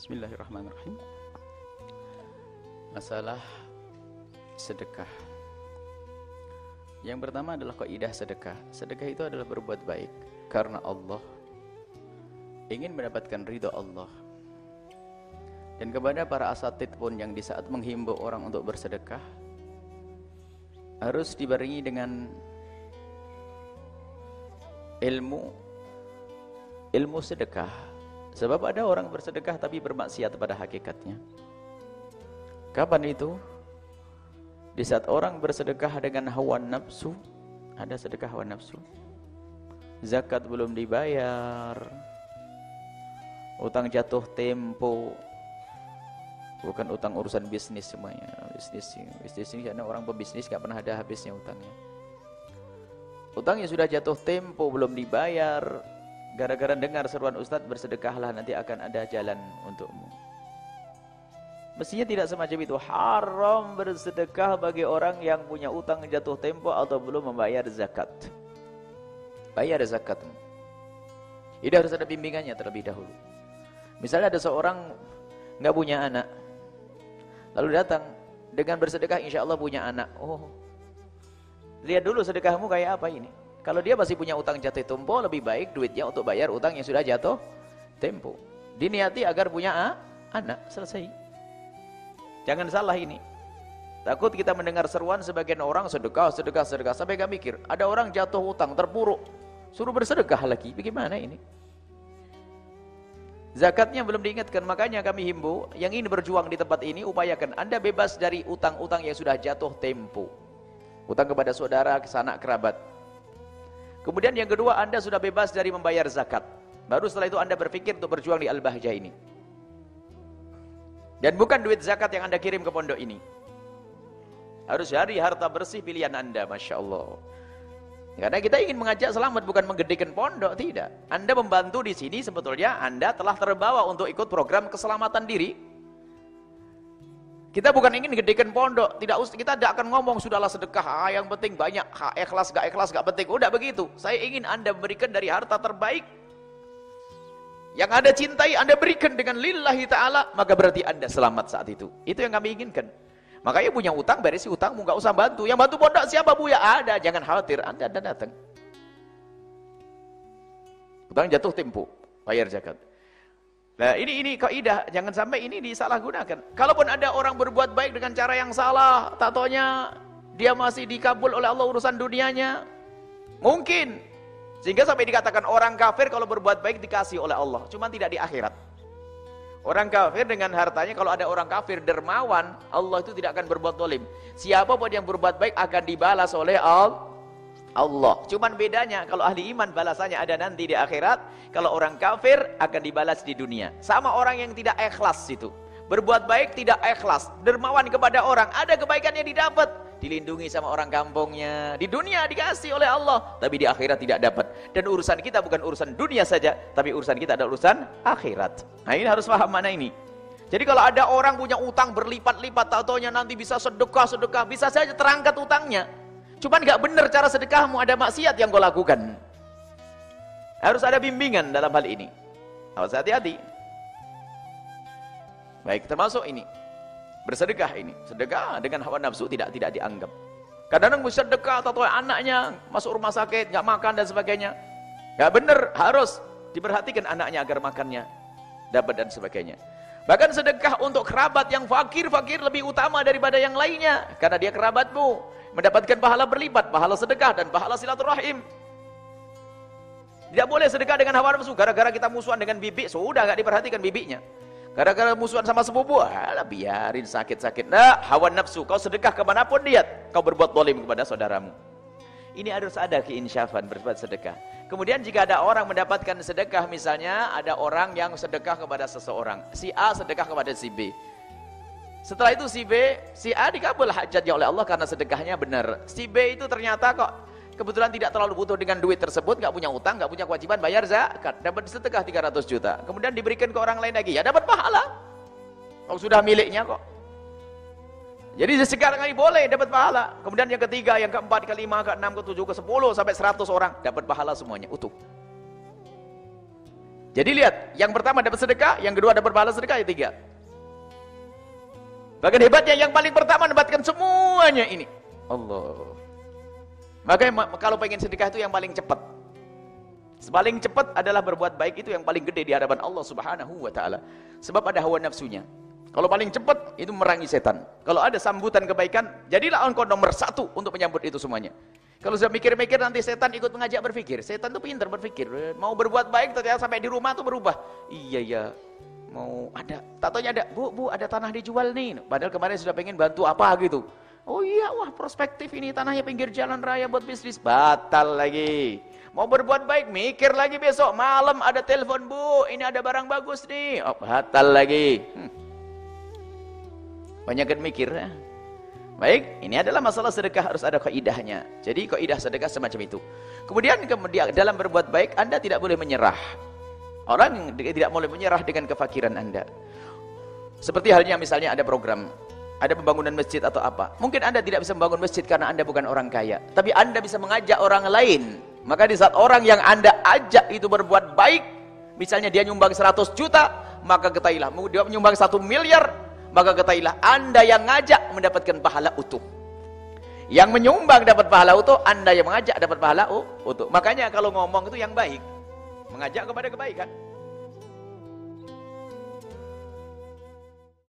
Bismillahirrahmanirrahim. Masalah sedekah. Yang pertama adalah kaidah sedekah. Sedekah itu adalah berbuat baik karena Allah, ingin mendapatkan ridha Allah. Dan kepada para asatid pun yang di saat menghimbau orang untuk bersedekah harus dibarengi dengan ilmu sedekah. Sebab ada orang bersedekah tapi bermaksiat pada hakikatnya. Kapan itu? Di saat orang bersedekah dengan hawa nafsu. Ada sedekah hawa nafsu. Zakat belum dibayar, utang jatuh tempo. Bukan utang urusan bisnis semuanya. Bisnis ini karena orang pebisnis gak pernah ada habisnya utangnya. Utangnya sudah jatuh tempo belum dibayar. Gara-gara dengar seruan Ustadz, bersedekahlah, nanti akan ada jalan untukmu. Mestinya tidak semacam itu. Haram bersedekah bagi orang yang punya utang jatuh tempo atau belum membayar zakat. Bayar zakatmu. Ini harus ada bimbingannya terlebih dahulu. Misalnya ada seorang nggak punya anak, lalu datang dengan bersedekah, insya Allah punya anak. Oh, lihat dulu sedekahmu kayak apa ini. Kalau dia masih punya utang jatuh tempo, lebih baik duitnya untuk bayar utang yang sudah jatuh tempo. Diniati agar punya anak, selesai. Jangan salah ini. Takut kita mendengar seruan sebagian orang sedekah, sampai gak mikir. Ada orang jatuh utang, terpuruk, suruh bersedekah lagi. Bagaimana ini? Zakatnya belum diingatkan, makanya kami himbau yang ingin berjuang di tempat ini, upayakan Anda bebas dari utang-utang yang sudah jatuh tempo. Utang kepada saudara, sanak kerabat. Kemudian yang kedua, Anda sudah bebas dari membayar zakat. Baru setelah itu Anda berpikir untuk berjuang di Al-Bahjah ini. Dan bukan duit zakat yang Anda kirim ke pondok ini. Harus cari harta bersih pilihan Anda, Masya Allah. Karena kita ingin mengajak selamat, bukan menggedekan pondok, tidak. Anda membantu di sini, sebetulnya Anda telah terbawa untuk ikut program keselamatan diri. Kita bukan ingin gedekan pondok, kita tidak akan ngomong sudahlah sedekah, yang penting banyak, ikhlas gak penting, udah begitu. Saya ingin Anda memberikan dari harta terbaik yang Anda cintai, Anda berikan dengan lillahi ta'ala, maka berarti Anda selamat saat itu. Itu yang kami inginkan. Makanya punya utang, berisi utangmu, gak usah bantu. Yang bantu pondok siapa Bu? Ya ada, jangan khawatir, Anda datang. Utang jatuh tempo, bayar zakat. Nah ini kaidah, jangan sampai ini disalahgunakan. Kalaupun ada orang berbuat baik dengan cara yang salah, tak taunya dia masih dikabul oleh Allah urusan dunianya, mungkin sehingga sampai dikatakan orang kafir kalau berbuat baik dikasih oleh Allah, cuma tidak di akhirat. Orang kafir dengan hartanya, kalau ada orang kafir dermawan, Allah itu tidak akan berbuat zalim. Siapapun yang berbuat baik akan dibalas oleh Allah. Cuman bedanya kalau ahli iman balasannya ada nanti di akhirat, kalau orang kafir akan dibalas di dunia. Sama orang yang tidak ikhlas itu. Berbuat baik tidak ikhlas, dermawan kepada orang, ada kebaikannya didapat, dilindungi sama orang kampungnya. Di dunia dikasih oleh Allah, tapi di akhirat tidak dapat. Dan urusan kita bukan urusan dunia saja, tapi urusan kita adalah urusan akhirat. Nah, ini harus paham mana ini. Jadi kalau ada orang punya utang berlipat-lipat, tau-taunya nanti bisa sedekah, bisa saja terangkat utangnya. Cuman gak benar cara sedekahmu, ada maksiat yang kau lakukan. Harus ada bimbingan dalam hal ini. Harus hati-hati. Baik, termasuk ini. Bersedekah ini. Sedekah dengan hawa nafsu tidak dianggap. Kadang-kadang bersedekah atau anaknya masuk rumah sakit, gak makan dan sebagainya. Gak benar, harus diperhatikan anaknya agar makannya dapat dan sebagainya. Bahkan sedekah untuk kerabat yang fakir lebih utama daripada yang lainnya. Karena dia kerabatmu. Mendapatkan pahala berlipat, pahala sedekah dan pahala silaturahim. Tidak boleh sedekah dengan hawa nafsu. Gara-gara kita musuhan dengan bibi, sudah gak diperhatikan bibinya. Gara-gara musuhan sama sepupu, biarin sakit-sakit. Nah, hawa nafsu, kau sedekah kemanapun lihat, kau berbuat zalim kepada saudaramu. Ini harus ada keinsyafan berbuat sedekah. Kemudian jika ada orang mendapatkan sedekah, misalnya ada orang yang sedekah kepada seseorang, si A sedekah kepada si B. Setelah itu si A dikabul hajatnya oleh Allah karena sedekahnya benar. Si B itu ternyata kok kebetulan tidak terlalu butuh dengan duit tersebut, gak punya utang, gak punya kewajiban bayar zakat, dapat sedekah 300 juta. Kemudian diberikan ke orang lain lagi, ya dapat pahala. Kalau sudah miliknya kok. Jadi sekarang ini boleh dapat pahala. Kemudian yang ketiga, yang keempat, kelima, keenam, ketujuh, ke-10 sampai 100 orang dapat pahala semuanya utuh. Jadi lihat, yang pertama dapat sedekah, yang kedua dapat pahala sedekah, yang tiga. Bahkan hebatnya yang paling pertama mendapatkan semuanya ini. Allah. Makanya kalau pengen sedekah itu yang paling cepat. Paling cepat adalah berbuat baik, itu yang paling gede di hadapan Allah Subhanahu wa taala. Sebab ada hawa nafsunya. Kalau paling cepat itu merangi setan. Kalau ada sambutan kebaikan, jadilah engkau nomor 1 untuk menyambut itu semuanya. Kalau sudah mikir-mikir nanti setan ikut mengajak berpikir. Setan itu pintar berpikir. Mau berbuat baik ternyata sampai di rumah tuh berubah. Iya ya. Mau ada, tatonya ada, bu ada tanah dijual nih. Padahal kemarin sudah pengen bantu apa gitu. Oh iya, wah prospektif ini tanahnya pinggir jalan raya buat bisnis. Batal lagi. Mau berbuat baik, mikir lagi besok malam ada telepon, bu ini ada barang bagus nih. Oh, batal lagi. Banyak kan mikir ya. Baik, ini adalah masalah sedekah, harus ada kaidahnya. Jadi kaidah sedekah semacam itu. Kemudian dalam berbuat baik Anda tidak boleh menyerah. Orang tidak boleh menyerah dengan kefakiran Anda. Seperti halnya misalnya ada program, ada pembangunan masjid atau apa. Mungkin Anda tidak bisa membangun masjid karena Anda bukan orang kaya, tapi Anda bisa mengajak orang lain. Maka di saat orang yang Anda ajak itu berbuat baik, misalnya dia nyumbang 100 juta, maka ketahuilah, dia menyumbang 1 miliar, maka ketahuilah Anda yang ngajak mendapatkan pahala utuh. Yang menyumbang dapat pahala utuh, Anda yang mengajak dapat pahala utuh. Makanya kalau ngomong itu yang baik, mengajak kepada kebaikan.